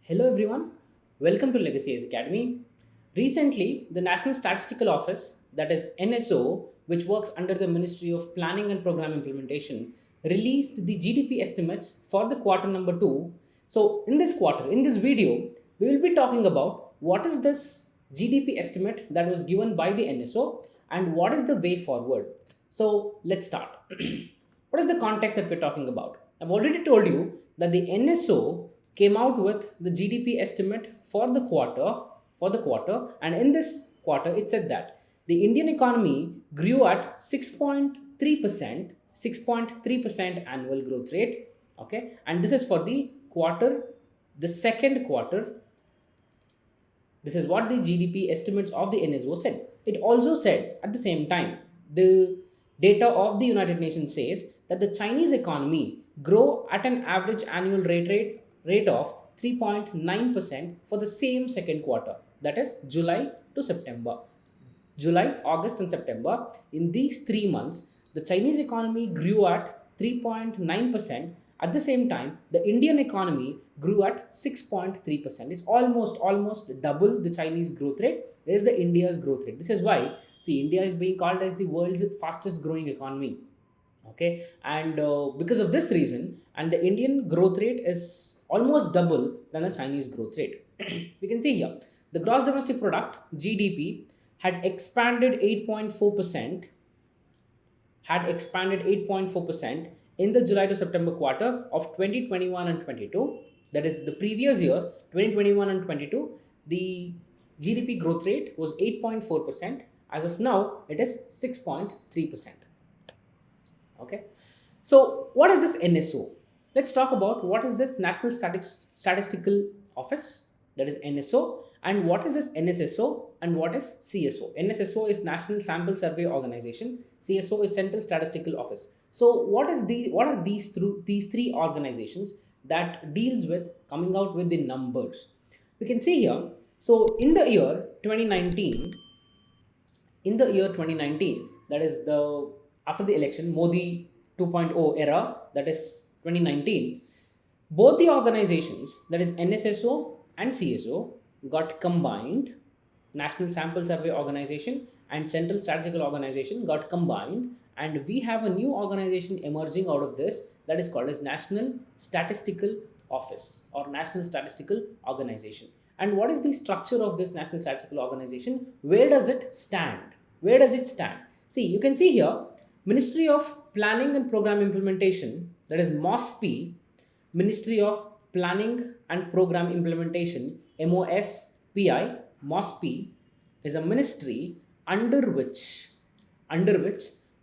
Hello everyone, welcome to Legacy Ace Academy. Recently, the National Statistical Office, that is NSO, which works under the Ministry of Planning and Program Implementation, released the GDP estimates for the quarter number 2. So, in this video, we will be talking about what is this GDP estimate that was given by the NSO and what is the way forward. So, let's start. What is the context that we're talking about? I've already told you that the NSO came out with the GDP estimate for the quarter, and in this quarter it said that the Indian economy grew at 6.3% annual growth rate. Okay, and this is for the second quarter. This is what the GDP estimates of the NSO said. It also said at the same time, the data of the United Nations says that the Chinese economy grow at an average annual rate of 3.9% for the same second quarter, that is July to September. July, August, and September. In these 3 months, the Chinese economy grew at 3.9%. At the same time, the Indian economy grew at 6.3%. It's almost double the Chinese growth rate is the India's growth rate. This is why, see, India is being called as the world's fastest growing economy. Okay, and because of this reason, and the Indian growth rate is almost double than the Chinese growth rate. We can see here the gross domestic product (GDP) had expanded 8.4%, in the July to September quarter of 2021 and 22. That is the previous years, 2021 and 22. The GDP growth rate was 8.4%. As of now, it is 6.3%. Okay, so what is this NSO? Let's talk about what is this National Statistical Office, that is NSO, and what is this NSSO and what is CSO. NSSO is National Sample Survey Organization, CSO is Central Statistical Office. So what are these three organizations that deals with coming out with the numbers? We can see here, so in the year 2019, that is the after the election, Modi 2.0 era, that is 2019, both the organizations, that is NSSO and CSO, got combined. National Sample Survey Organization and Central Statistical Organization got combined, and we have a new organization emerging out of this that is called as National Statistical Office or National Statistical Organization. And what is the structure of this National Statistical Organization? Where does it stand? See, you can see here, Ministry of Planning and Program Implementation, that is MOSPI, Ministry of Planning and Program Implementation, MOSPI is a ministry under which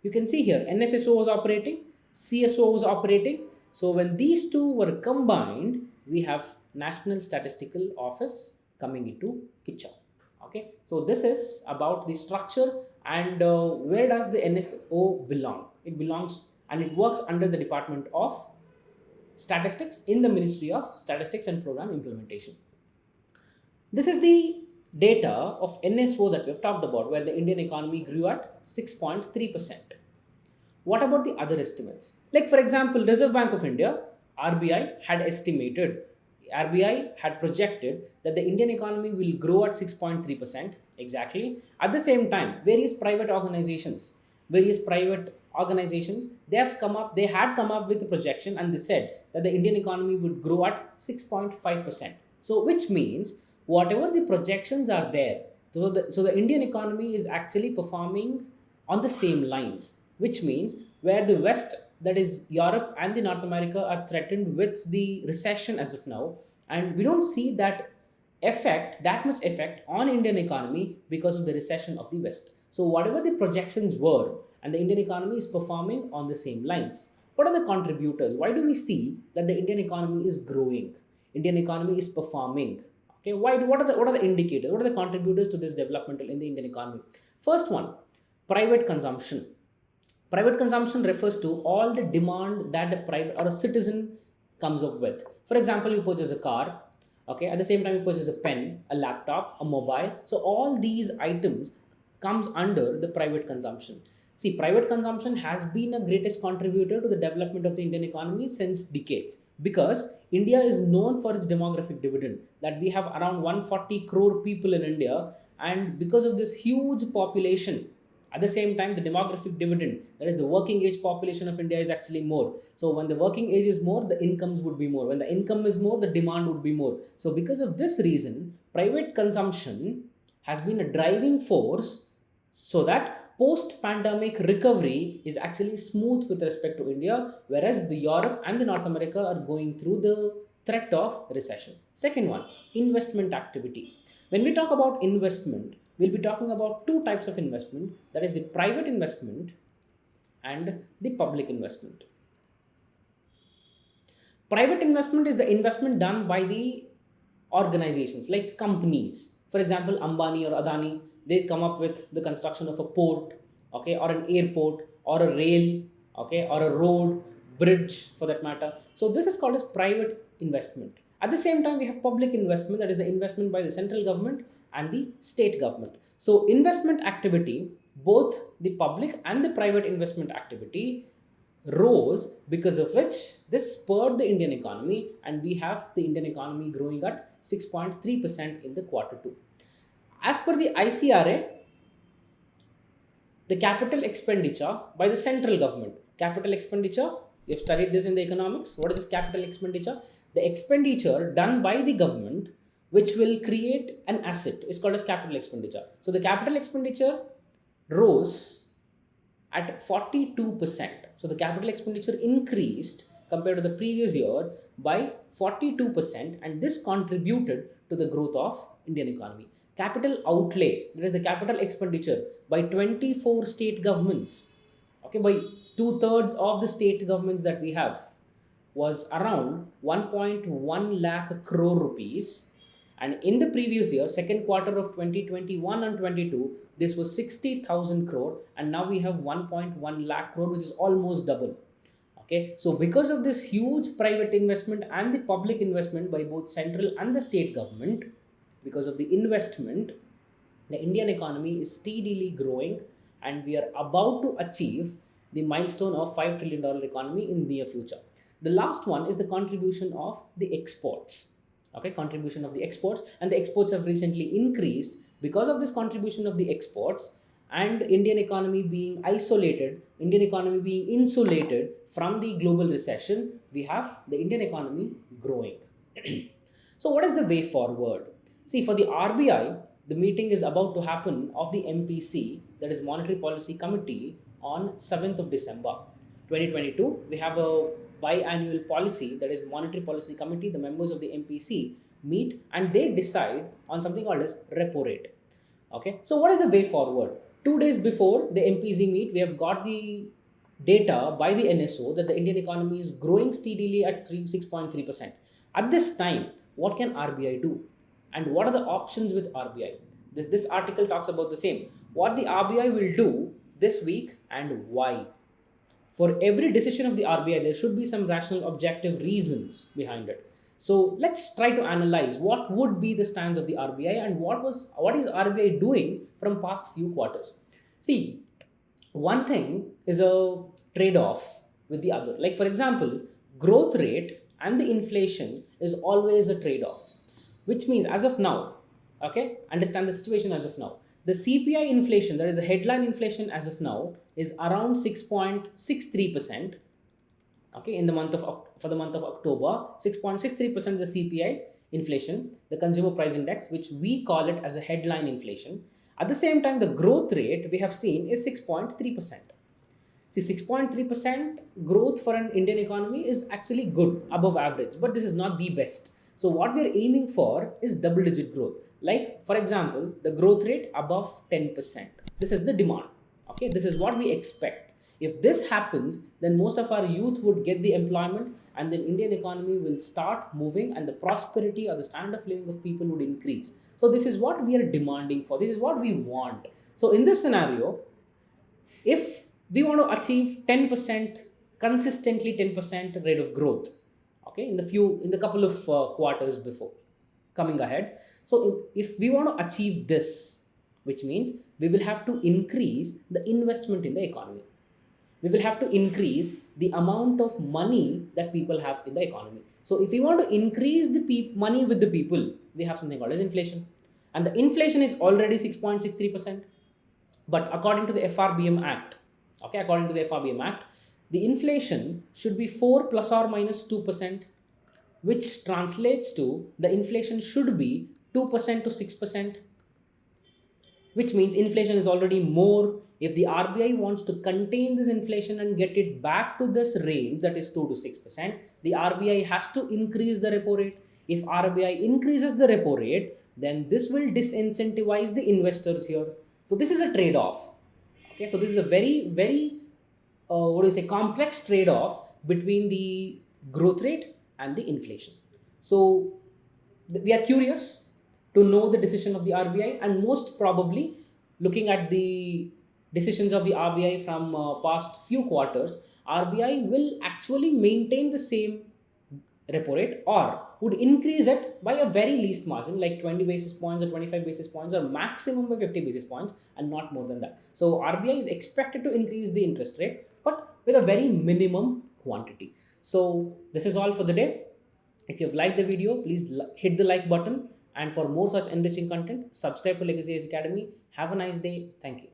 you can see here NSSO was operating, CSO was operating. So when these two were combined, we have National Statistical Office coming into picture. Okay, so this is about the structure and where does the NSO belong? It belongs and it works under the Department of Statistics in the Ministry of Statistics and Program Implementation. This is the data of NSO that we've talked about, where the Indian economy grew at 6.3%. What about the other estimates? Like, for example, Reserve Bank of India, RBI, had projected that the Indian economy will grow at 6.3% exactly. At the same time, various private organizations, they had come up with a projection, and they said that the Indian economy would grow at 6.5%. So, which means whatever the projections are there, so the Indian economy is actually performing on the same lines, which means where the West, that is Europe and the North America, are threatened with the recession as of now, and we don't see that much effect on Indian economy because of the recession of the West. So whatever the projections were, and the Indian economy is performing on the same lines. What are the contributors? Why do we see that the Indian economy is growing? Indian economy is performing. Okay, what are the indicators? What are the contributors to this development in the Indian economy? First one, private consumption. Private consumption refers to all the demand that a private or a citizen comes up with. For example, you purchase a car, okay, at the same time you purchase a pen, a laptop, a mobile. So all these items comes under the private consumption. See, private consumption has been a greatest contributor to the development of the Indian economy since decades. because India is known for its demographic dividend, that we have around 140 crore people in India, and because of this huge population, at the same time, the demographic dividend, that is the working age population of India, is actually more. So when the working age is more, the incomes would be more. When the income is more, the demand would be more. So because of this reason, private consumption has been a driving force so that post-pandemic recovery is actually smooth with respect to India, whereas the Europe and the North America are going through the threat of recession. Second one, investment activity. When we talk about investment, we'll be talking about two types of investment, that is the private investment and the public investment. Private investment is the investment done by the organizations like companies. For example, Ambani or Adani, they come up with the construction of a port, okay, or an airport, or a rail, okay, or a road, bridge for that matter. So this is called as private investment. At the same time, we have public investment, that is the investment by the central government and the state government. So investment activity, both the public and the private investment activity, rose, because of which this spurred the Indian economy, and we have the Indian economy growing at 6.3% in the quarter 2. As per the ICRA, the capital expenditure by the central government, capital expenditure, you've studied this in the economics. What is this capital expenditure? The expenditure done by the government which will create an asset is called as capital expenditure. So the capital expenditure rose at 42%. So the capital expenditure increased compared to the previous year by 42%, and this contributed to the growth of Indian economy. Capital outlay, that is the capital expenditure by 24 state governments, okay, by two-thirds of the state governments that we have, was around 1.1 lakh crore rupees. And in the previous year, second quarter of 2021 and 22, this was 60,000 crore, and now we have 1.1 lakh crore, which is almost double. Okay, so because of this huge private investment and the public investment by both central and the state government, because of the investment, the Indian economy is steadily growing, and we are about to achieve the milestone of $5 trillion economy in near future. The last one is the contribution of the exports. Okay, contribution of the exports, and the exports have recently increased. Because of this contribution of the exports and Indian economy being isolated, Indian economy being insulated from the global recession, we have the Indian economy growing. So what is the way forward? See, for the RBI, the meeting is about to happen of the MPC, that is Monetary Policy Committee, on 7th of December 2022. We have a biannual policy, that is Monetary Policy Committee. The members of the MPC meet and they decide on something called as repo rate. Okay, so what is the way forward? 2 days before the MPC meet, we have got the data by the NSO that the Indian economy is growing steadily at 6.3%. At this time, what can RBI do? And what are the options with RBI? This article talks about the same. What the RBI will do this week and why. For every decision of the RBI, there should be some rational, objective reasons behind it. So let's try to analyze what would be the stance of the RBI and what is RBI doing from past few quarters. See, one thing is a trade-off with the other. Like for example, growth rate and the inflation is always a trade-off, which means as of now, okay, understand the situation as of now. The CPI inflation, that is the headline inflation as of now, is around 6.63%. Okay, in the month of for the month of October, 6.63% the CPI inflation, the consumer price index, which we call it as a headline inflation. At the same time, the growth rate we have seen is 6.3%. See, 6.3% growth for an Indian economy is actually good, above average, but this is not the best. So what we are aiming for is double-digit growth. Like for example, the growth rate above 10%. This is the demand. Okay, this is what we expect. If this happens, then most of our youth would get the employment, and then Indian economy will start moving, and the prosperity or the standard of living of people would increase. So this is what we are demanding for. This is what we want. So in this scenario, if we want to achieve 10%, consistently 10% rate of growth, okay, in the couple of quarters before coming ahead. So if we want to achieve this, which means we will have to increase the investment in the economy. We will have to increase the amount of money that people have in the economy. So if we want to increase the money with the people, we have something called as inflation. And the inflation is already 6.63%. But according to the FRBM Act, okay, according to the FRBM Act, the inflation should be 4 plus or minus 2%, which translates to the inflation should be 2% to 6%, which means inflation is already more. If the RBI wants to contain this inflation and get it back to this range, that is 2 to 6%, the RBI has to increase the repo rate. If RBI increases the repo rate, then this will disincentivize the investors here. So this is a trade-off. Okay, so this is a very complex trade-off between the growth rate and the inflation. So we are curious to know the decision of the RBI, and most probably looking at the decisions of the RBI from past few quarters, RBI will actually maintain the same repo rate or would increase it by a very least margin, like 20 basis points or 25 basis points or maximum by 50 basis points, and not more than that. So RBI is expected to increase the interest rate, but with a very minimum quantity. So this is all for the day. If you've liked the video, please hit the like button, and for more such enriching content, subscribe to Legacy IAS Academy. Have a nice day. Thank you.